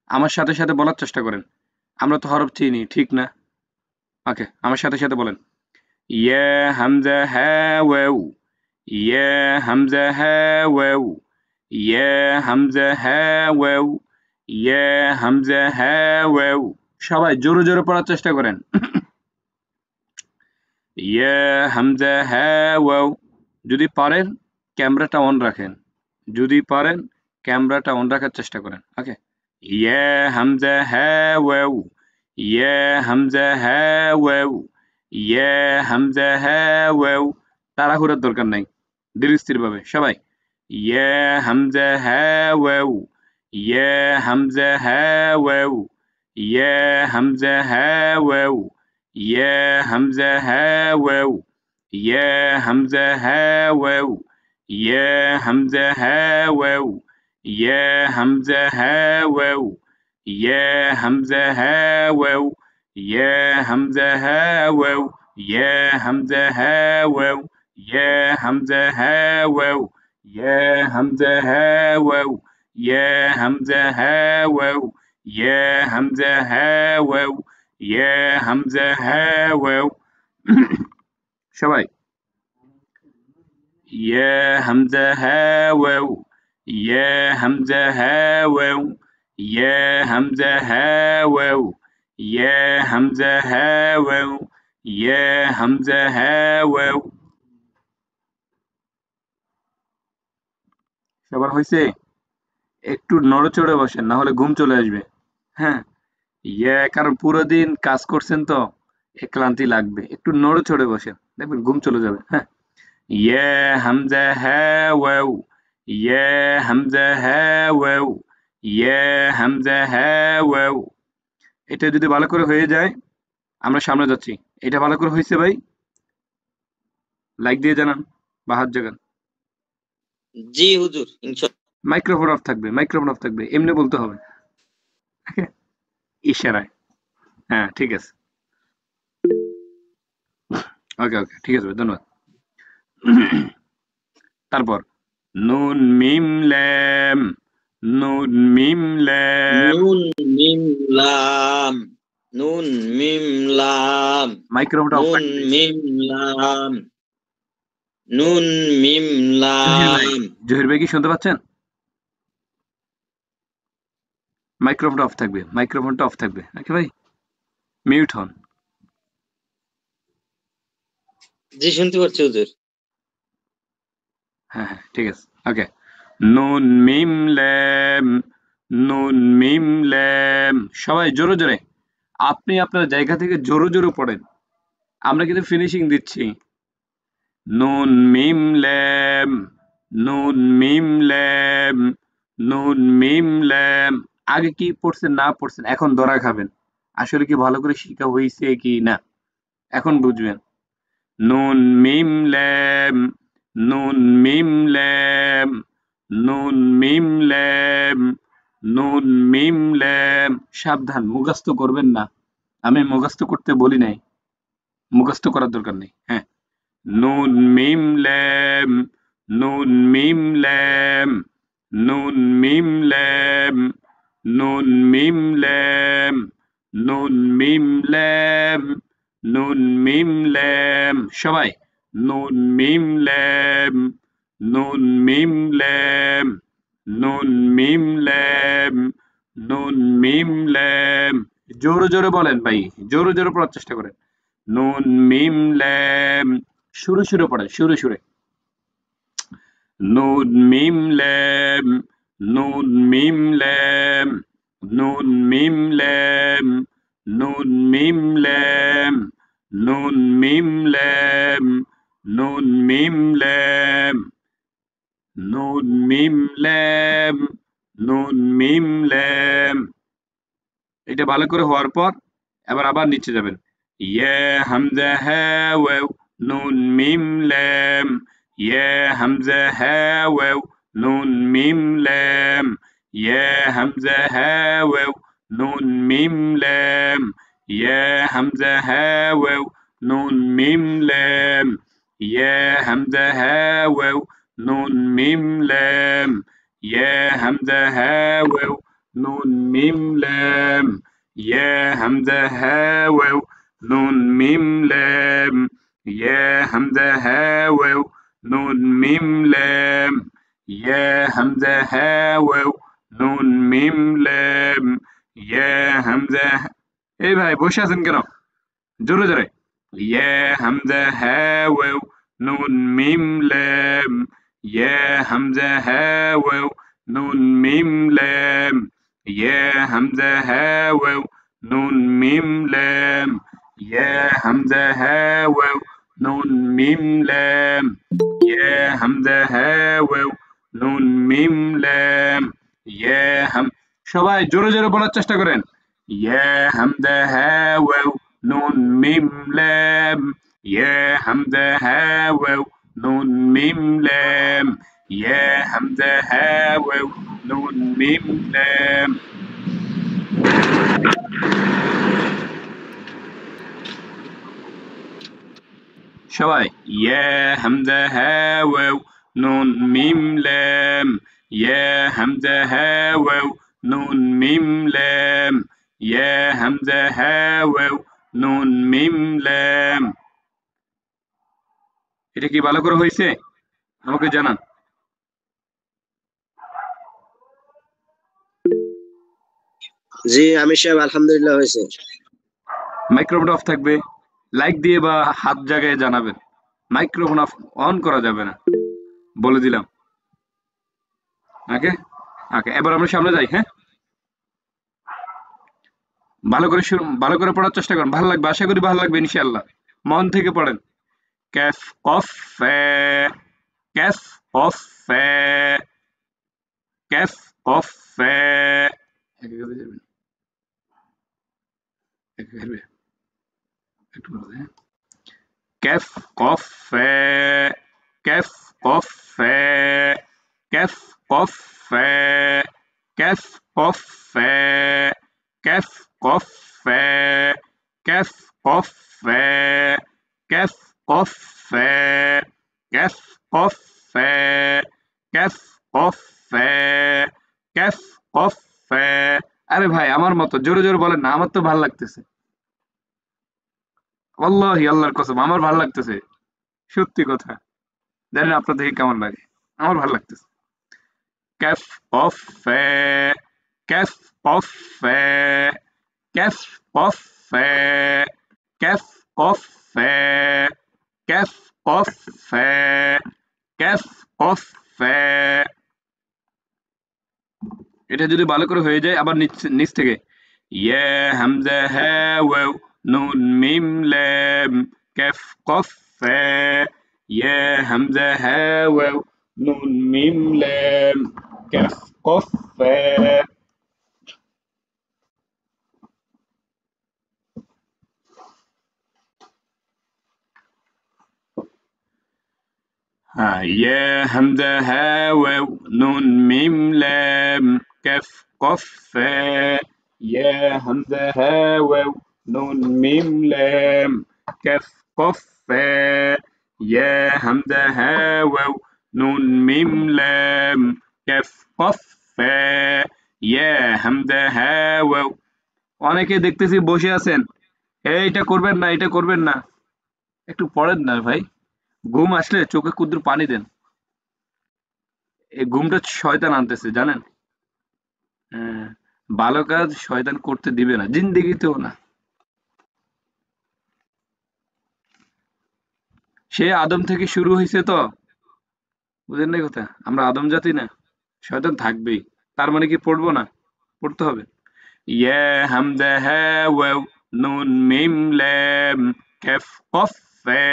আমার সাথে সাথে বলার চেষ্টা করেন। আমরা তো হরফ চিনি, ঠিক না? ওকে, আমার সাথে সাথে বলেন। ইয়া হামজা হা ওয়াও, ইয়া হামজা হা ওয়াও, ইয়া হামজা হা ওয়াও, ইয়া হামজা হা ওয়াও। সবাই জোরে জোরে পড়ার চেষ্টা করেন। ইয়া হামজা হা ওয়াও। যদি পারেন ক্যামেরাটা অন রাখেন, যদি পারেন ক্যামেরাটা অন রাখার চেষ্টা করেন। ওকে, ইয়া হামজা হা ওয়াও, ইয়া হামজা হা ওয়াও, ইয়া হামজা হা ওয়াও। তাড়াহুড়োর দরকার নাই, ধীর স্থির ভাবে সবাই। ইয়া হামজা হা ওয়াও, ইয়া হামজা হা ওয়াও, ইয়া হামজা হা ওয়াও, ইয়া হামজা হা ওয়াও, ইয়া হামজা হা ওয়াও, ইয়া হামজা হা ওয়াও, ইয়া হামজা হা ওয়াও, ইয়া হামজা হা ওয়াও, ইয়া হামজা হা ওয়াও, ইয়া হামজা হা ওয়াও, ইয়া হামজা হা ওয়াও, ইয়া হামজা হা ওয়াও, ইয়া হামজা হা ওয়াও, ইয়া হামজা হা ওয়াও, ইয়া হামজা হা ওয়াও। সবাই ইয়া হামজা হা ওয়াও, ইয়া হামজা হা ওয়াও, ইয়া হামজা হা ওয়াও, ইয়া হামজা হা ওয়াও, ইয়া হামজা হা ওয়াও। সবার হয়েছে? একটু নড়েচড়ে বসেন, না হলে ঘুম চলে আসবে। হ্যাঁ, ইয়া কারণ পুরো দিন কাজ করছেন তো, ক্লান্তি লাগবে। একটু নড়েচড়ে বসেন, দেখবেন ঘুম চলে যাবে। হ্যাঁ, ইয়া হামজা হা ওয়াও, ইয়া হামজা হা ওয়াও, ইয়া হামজা হা ওয়াও। এটা যদি ভালো করে হয়ে যায় আমরা সামনে যাচ্ছি। এটা ভালো করে হয়েছে ভাই? লাইক দিয়ে জানান বা হাত জাগান। জি হুজুর, ইনশাআল্লাহ। মাইক্রোফোন অফ থাকবে, মাইক্রোফোন অফ থাকবে, এমনি বলতে হবে। ইশারায়। হ্যাঁ, ঠিক আছে। ওকে ওকে, ঠিক আছে ভাই, ধন্যবাদ। তারপর নুন মিম ল্যাম, নুন মিম ল্যাম। নুন মিম লাম, নুন মিম লাম, মাইক্রোফোনটা অফ নুন রাখতে দিয়েছি। মিম লাম, নুন মিম জহির ভাই, লাম। জহির ভাই কি শুনতে পাচ্ছেন? মাইক্রোফোনটা অফ থাকবে, মাইক্রোফোনটা অফ থাকবে। ওকে ভাই, মিউট হন। জি শুনতে পাচ্ছি হুজুর। হ্যাঁ হ্যাঁ, ঠিক আছে। ওকে, নুন মিম ল্যাম, নুন মিম ল্যাম। সবাই জোরে জোরে, আপনি আপনার জায়গা থেকে জোরে জোরে পড়েন, আমরা কিন্তু ফিনিশিং দিচ্ছি। নুন মিম ল্যাম, নুন মিম ল্যাম, নুন মিম ল্যাম। আগে কি পড়ছেন না পড়ছেন এখন ধরা খাবেন, আসলে কি ভালো করে শিখা হয়েছে কি না এখন বুঝবেন। নুন মিম ল্যাম, নুন মিম ল্যাম, নুন মিম ল্যাম, নুন মিম ল্যাম। সাবধান, মুখস্থ করবেন না, আমি মুখস্থ করতে বলি নাই, মুখস্থ করার দরকার নেই। হ্যাঁ, নুন মিম ল্যাম, নুন মিম ল্যাম, নুন মিম ল্যাম, নুন মিম ল্যাম, নুন মিম ল্যাম, নুন মিম ল্যাম। সবাই নুন মিম ল্যাম, নুন মিম ল্যাম, নুন মিম ল্যাম, নুন মিম ল্যাম। জোরে জোরে বলেন ভাই, জোরে জোরে পড়ার চেষ্টা করেন। নুন মিম ল্যাম। সুরে সুরে পড়েন, সুরে সুরে। নুন মিম ল্যাম, নুন মিম ল্যাম, নুন মিম ল্যাম, নুন মিম ল্যাম, নুন মিম ল্যাম, নুন মিম ল্যাম, নুন মিম ল্যাম, নুন মিম ল্যাম। এটা ভালো করে হওয়ার পর এবার আবার নিচে যাবেন। ইয়া হামজা হা ওয়াও, নুন মিম ল্যাম, ইয়া হামজা হা ওয়াও, নুন মিম ল্যাম, ইয়া হামজা হা ওয়াও, নুন মিম ল্যাম, ইয়া হামজা হা ওয়াও, নুন মিম ল্যাম, ইয়া হামজা হা ওয়াও, নুন মিম ল্যাম, ইয়া হামজা হা ওয়াও, নুন মিম লাম ইয়া হামজা হা ওয়াও নুন মিম লাম ইয়া হামজা হা ওয়াও নুন মিম লাম ইয়া হামজা হা ওয়াও নুন মিম লাম ইয়া হামজা এই ভাই বসে আছেন কেন জোরে জোরে ইয়া হামজা হা ওয়াও নুন মিম লাম ইয়া হামজা হা ওয়াও নুন মিম লাম ইয়া হামজা হা ওয়াও নুন মিম লাম ইয়া হামজা হা ওয়াও নুন মিম লাম ইয়া হামজা হা ওয়াও নুন মিম লাম ইয়া হাম সবাই জোরে জোরে বলার চেষ্টা করেন ইয়া হামজা হা ওয়াও নুন মিম লাম ইয়া হামজা হা ওয়াও নুন মিম লাম ইয়া হামজা হা ওয়াও নুন মিম লাম সবাই ইয়া হামজা হা ওয়াও নুন মিম লাম ইয়া হামজা হা ওয়াও নুন মিম লাম ইয়া হামজা হা ওয়াও নুন মিম লাম এটা কি ভালো করে হয়েছে আমাকে জানান জি আমির সাহেব আলহামদুলিল্লাহ হয়েছে। মাইক্রোফোন অফ থাকবে লাইক দিয়ে বা হাত জায়গায় জানাবেন মাইক্রোফোন অফ অন করা যাবে না বলে দিলাম ওকে ওকে এবার আমরা সামনে যাই হ্যাঁ ভালো করে পড়ার চেষ্টা করুন ভালো লাগবে আশা করি ভালো লাগবে ইনশাআল্লাহ মন থেকে পড়েন ক্যাফ কফ ফে ক্যাফ কফ ফে ক্যাফ কফ ফে একে কথা যাবেন একে করবে একটু বলো হ্যাঁ كف قف فاء كف قف فاء كف قف فاء كف قف فاء كف قف فاء كف قف فاء كف قف فاء كف قف فاء كف قف فاء كف قف فاء আরে ভাই আমার মতো জোরে জোরে বলেন না আমার তো ভালো লাগতেছে ওয়াল্লাহি আল্লাহর কসম আমার ভালো লাগতেছে সত্যি কথা জানি না আপনার দেখে কেমন লাগে আমার ভালো লাগতেছে ক্যাফ অফ ফে ক্যাফ অফ ফে ক্যাফ অফ ফে ক্যাফ অফ ফে ক্যাফ অফ ফে ক্যাফ অফ ফে এটা যদি ভালো করে হয়ে যায় আবার নিচ থেকে ইয়া হামজা হা ওয়াও নুন মিম লাম কাফ কফ ফা ইয়া হামজা হা ওয়াও নুন মিম লাম কাফ কফ ফা يا همزة ها واو نون ميم لام كف قف فا يا همزة ها واو نون ميم لام كف قف فا يا همزة ها واو نون ميم لام كف قف فا يا همزة ها واو অনেকে দেখতেছি বসে আছেন এইটা করবেন না এটা করবেন না একটু পড়েন না ভাই ঘুম আসলে চোখে কুদ্দুর পানি দেন এই ঘুমটা শয়তান আনতেছে জানেন হ্যাঁ, ভালো কাজ শয়তান করতে দিবে না জিন্দেগিতেও না সে আদম থেকে শুরু হয়েছে তো বুঝেন না কথা আমরা আদম জাতি না শয়তান থাকবেই তার মানে কি পড়বো না পড়তে হবে ইয়া হামজা হা ওয়াও নুন মিম লাম কাফ কফ ফা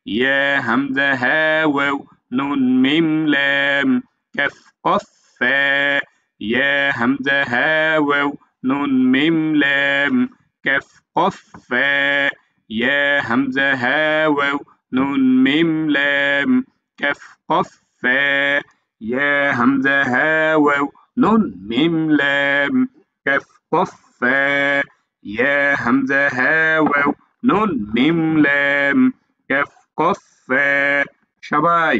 ইয়া হামজা হা ওয়াও নুন মিম লাম কাফ কফ ফা ইয়া হামজা হা ওয়াও নুন মিম লাম কাফ কফ ফা ইয়া হামজা হা ওয়াও নুন মিম লাম কাফ কফ ফা ইয়া হামজা হা ওয়াও নুন মিম লাম كف قف فا يا همزة ها واو نون ميم لام كف قف فا সবাই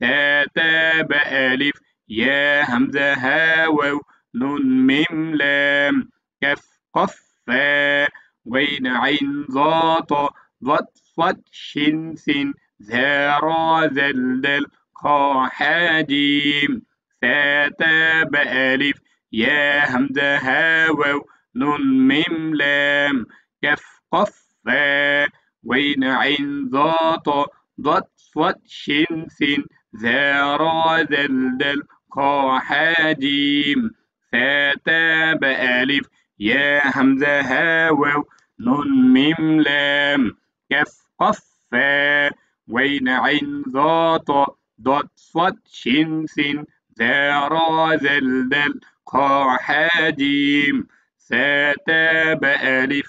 ثا تا با ألف يا همزة ها واو نون ميم لام كف قف فا غين عين ظا طا ضاد صاد شين سين ذا را ذل دال خا حا جيم ثا تا با ألف يا همزة ها واو نون ميم لام كف قف فا غين عين ظا طا ضاد صاد شين سين ذا را ذل دال خا حا جيم ثا تا با ألف يا همزة ها واو نون ميم لام كف قف فا غين عين ظا طا ضاد صاد شين سين ذا را ذل دال خا حا جيم ثا تا با ألف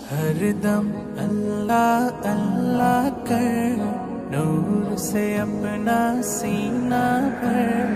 हर दम अल्लाह अल्लाह कर नूर से अपना सीना भर